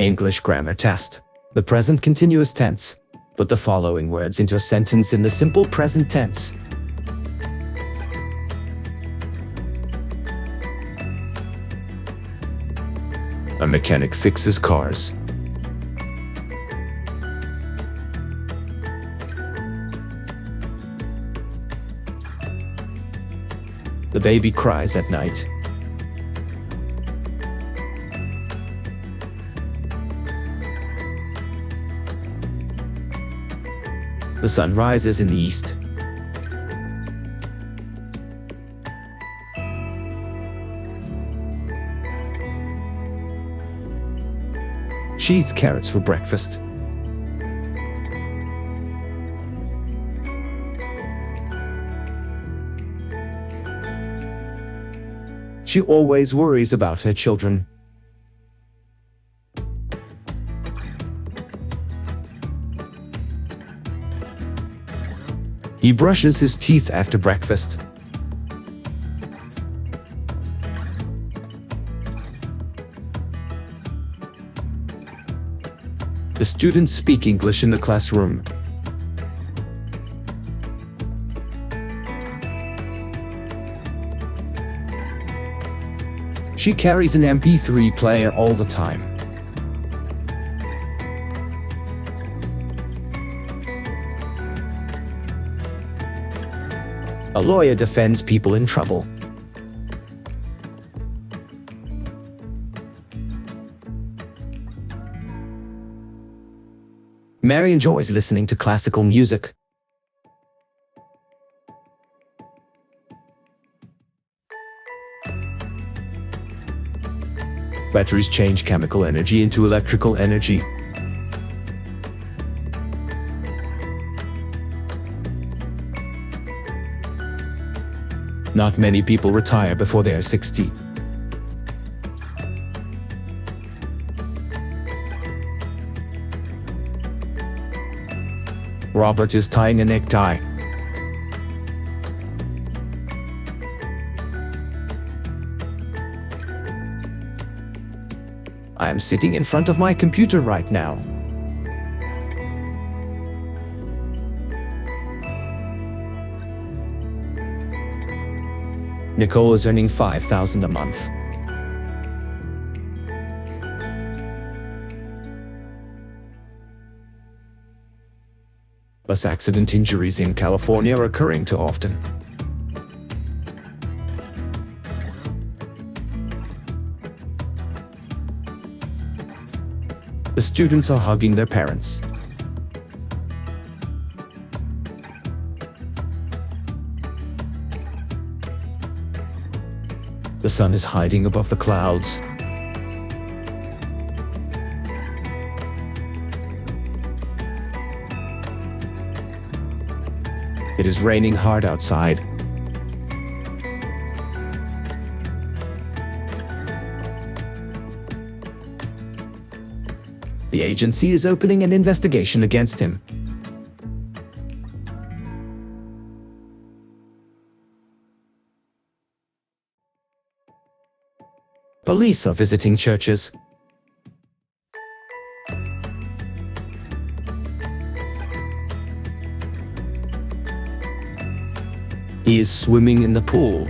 English grammar test. The present continuous tense. Put the following words into a sentence in the simple present tense. A mechanic fixes cars. The baby cries at night. The sun rises in the east. She eats carrots for breakfast. She always worries about her children. He brushes his teeth after breakfast. The students speak English in the classroom. She carries an MP3 player all the time. A lawyer defends people in trouble. Mary enjoys listening to classical music. Batteries change chemical energy into electrical energy. Not many people retire before they are 60. Robert is tying a necktie. I am sitting in front of my computer right now. Nicole is earning $5,000 a month. Bus accident injuries in California are occurring too often. The students are hugging their parents. The sun is hiding above the clouds. It is raining hard outside. The agency is opening an investigation against him. Police are visiting churches. He is swimming in the pool.